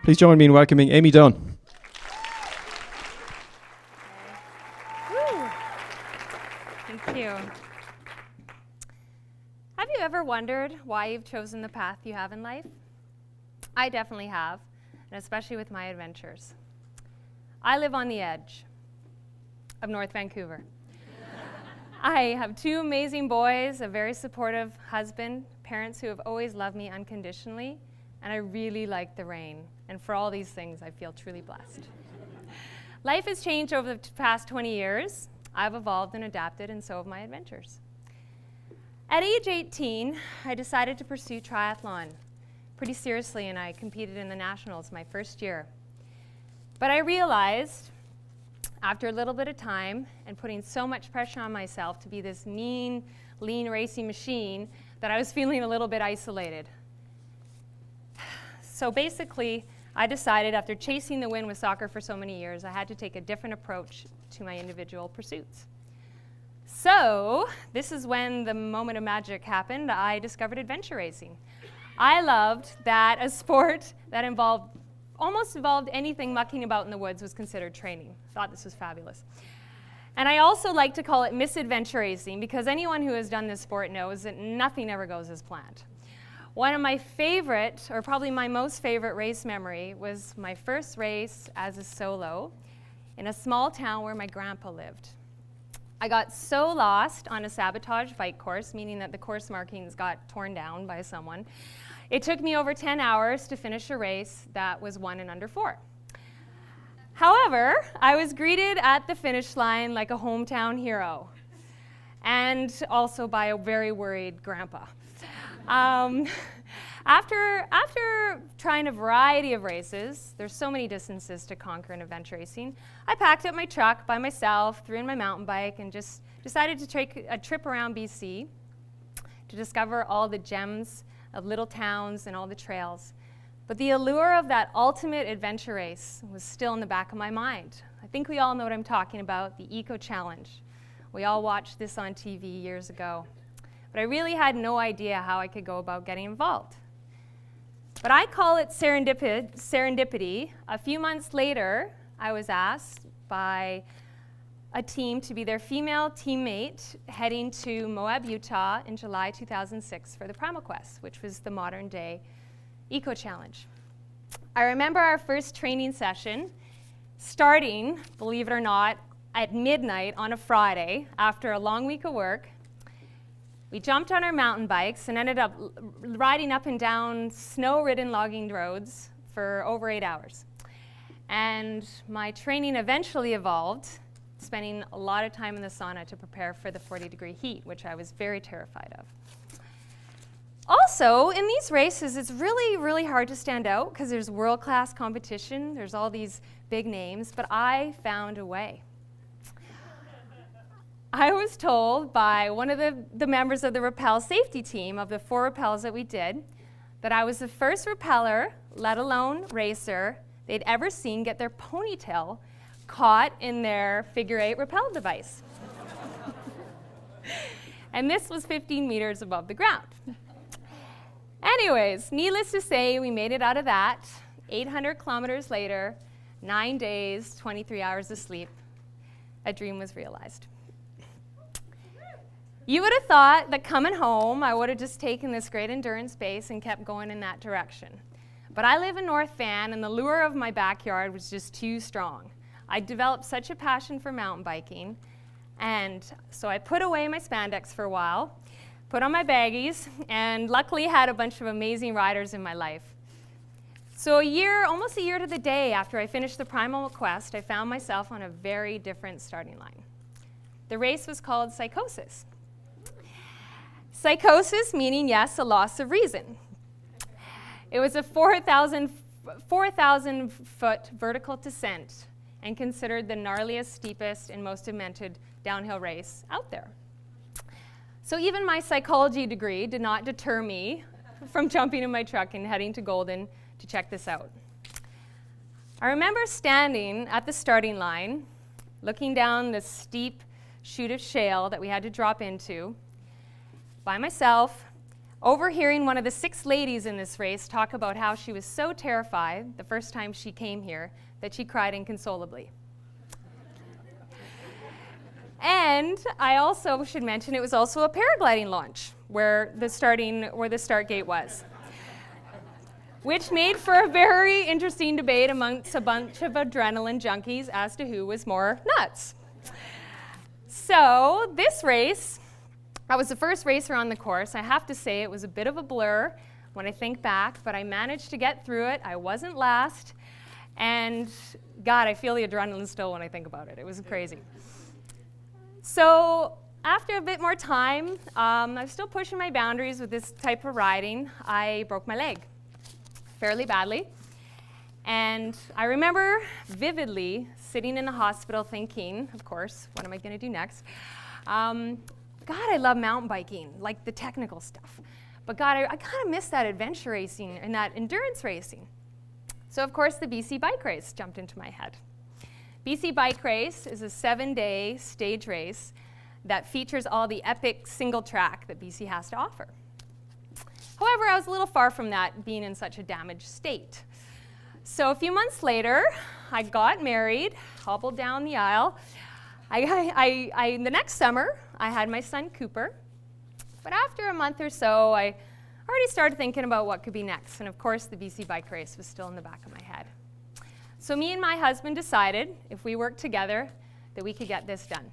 Please join me in welcoming Aimee Dunn. Woo. Thank you. Have you ever wondered why you've chosen the path you have in life? I definitely have, and especially with my adventures. I live on the edge of North Vancouver. I have two amazing boys, a very supportive husband, parents who have always loved me unconditionally, and I really like the rain. And for all these things, I feel truly blessed. Life has changed over the past 20 years. I've evolved and adapted, and so have my adventures. At age 18, I decided to pursue triathlon pretty seriously, and I competed in the nationals my first year. But I realized, after a little bit of time and putting so much pressure on myself to be this mean, lean racing machine, that I was feeling a little bit isolated. So basically, I decided after chasing the wind with soccer for so many years, I had to take a different approach to my individual pursuits. So this is when the moment of magic happened. I discovered adventure racing. I loved that a sport that almost involved anything mucking about in the woods was considered training. Thought this was fabulous. And I also like to call it misadventure racing because anyone who has done this sport knows that nothing ever goes as planned. One of my favorite, or probably my most favorite race memory was my first race as a solo in a small town where my grandpa lived. I got so lost on a sabotage bike course, meaning that the course markings got torn down by someone. It took me over 10 hours to finish a race that was won in under 4. However, I was greeted at the finish line like a hometown hero, and also by a very worried grandpa. After trying a variety of races, there's so many distances to conquer in adventure racing, I packed up my truck by myself, threw in my mountain bike, and just decided to take a trip around BC to discover all the gems of little towns and all the trails. But the allure of that ultimate adventure race was still in the back of my mind. I think we all know what I'm talking about, the Eco Challenge. We all watched this on TV years ago. But I really had no idea how I could go about getting involved. But I call it serendipity. A few months later, I was asked by a team to be their female teammate heading to Moab, Utah in July 2006 for the Primal Quest, which was the modern day Eco Challenge. I remember our first training session starting, believe it or not, at midnight on a Friday after a long week of work. We jumped on our mountain bikes and ended up riding up and down snow-ridden logging roads for over 8 hours. And my training eventually evolved, spending a lot of time in the sauna to prepare for the 40-degree heat, which I was very terrified of. Also, in these races, it's really, really hard to stand out because there's world-class competition, there's all these big names, but I found a way. I was told by one of the members of the rappel safety team of the 4 rappels that we did that I was the first rappeller, let alone racer, they'd ever seen get their ponytail caught in their figure-8 rappel device. And this was 15 meters above the ground. Anyways, needless to say, we made it out of that. 800 kilometers later, 9 days, 23 hours of sleep, a dream was realized. You would have thought that coming home, I would have just taken this great endurance base and kept going in that direction. But I live in North Van, and the lure of my backyard was just too strong. I developed such a passion for mountain biking, and so I put away my spandex for a while, put on my baggies, and luckily had a bunch of amazing riders in my life. So almost a year to the day after I finished the Primal Quest, I found myself on a very different starting line. The race was called Psychosis. Psychosis meaning, yes, a loss of reason. It was a 4,000 foot vertical descent and considered the gnarliest, steepest, and most demented downhill race out there. So even my psychology degree did not deter me from jumping in my truck and heading to Golden to check this out. I remember standing at the starting line, looking down this steep chute of shale that we had to drop into by myself, overhearing one of the 6 ladies in this race talk about how she was so terrified the first time she came here that she cried inconsolably. And I also should mention it was also a paragliding launch where the start gate was, which made for a very interesting debate amongst a bunch of adrenaline junkies as to who was more nuts. So this race, I was the first racer on the course. I have to say it was a bit of a blur when I think back, but I managed to get through it. I wasn't last, and God, I feel the adrenaline still when I think about it. It was crazy. So after a bit more time, I was still pushing my boundaries with this type of riding. I broke my leg fairly badly. And I remember vividly sitting in the hospital thinking, of course, what am I going to do next? God, I love mountain biking, like the technical stuff. But God, I kind of miss that adventure racing and that endurance racing. So of course, the BC Bike Race jumped into my head. BC Bike Race is a 7-day stage race that features all the epic single track that BC has to offer. However, I was a little far from that, being in such a damaged state. So a few months later, I got married, hobbled down the aisle. The next summer, I had my son Cooper. But after a month or so, I already started thinking about what could be next. And of course, the BC Bike Race was still in the back of my head. So me and my husband decided, if we worked together, that we could get this done.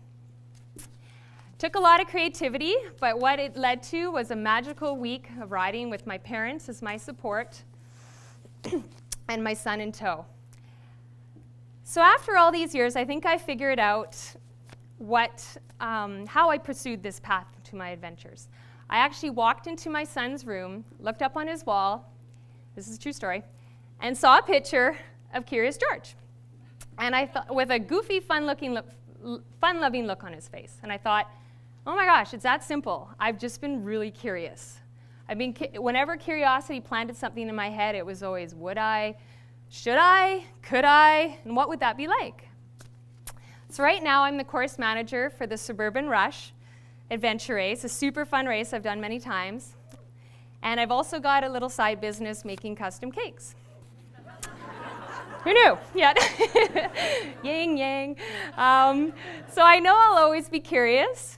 Took a lot of creativity, but what it led to was a magical week of riding with my parents as my support and my son in tow. So after all these years, I think I figured out how I pursued this path to my adventures. I actually walked into my son's room, looked up on his wall, this is a true story, and saw a picture of Curious George. And I thought, with a goofy, fun-loving look on his face. And I thought, oh my gosh, it's that simple. I've just been really curious. Whenever curiosity planted something in my head, it was always, would I, should I, could I, and what would that be like? So right now, I'm the course manager for the Suburban Rush Adventure Race, a super fun race I've done many times. And I've also got a little side business making custom cakes. Who knew? Yeah. Yang, yang. So I know I'll always be curious.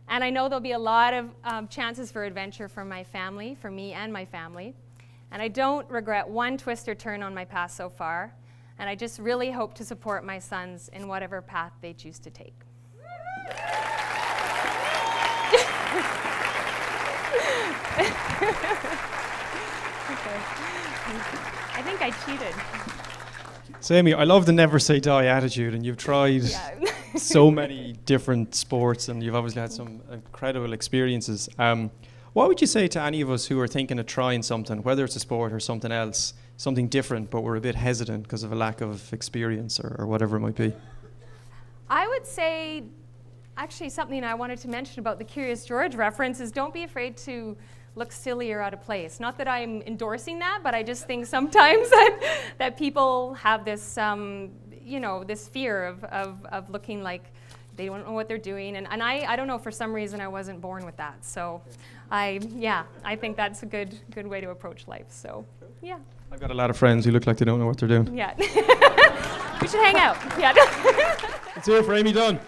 And I know there'll be a lot of chances for adventure for my family, for me and my family. And I don't regret one twist or turn on my path so far. And I just really hope to support my sons in whatever path they choose to take. Okay. I think I cheated. So Aimee, I love the never say die attitude, and you've tried so many different sports, and you've obviously had some incredible experiences. What would you say to any of us who are thinking of trying something, whether it's a sport or something else, something different, but we're a bit hesitant because of a lack of experience or whatever it might be? I would say, actually something I wanted to mention about the Curious George reference is don't be afraid to look silly or out of place. Not that I'm endorsing that, but I just think sometimes that people have this, this fear of looking like they don't know what they're doing. And I don't know, for some reason I wasn't born with that. So I think that's a good way to approach life. So yeah. I've got a lot of friends who look like they don't know what they're doing. Yeah. We should hang out. Yeah. Let's hear it for Aimee Dunn.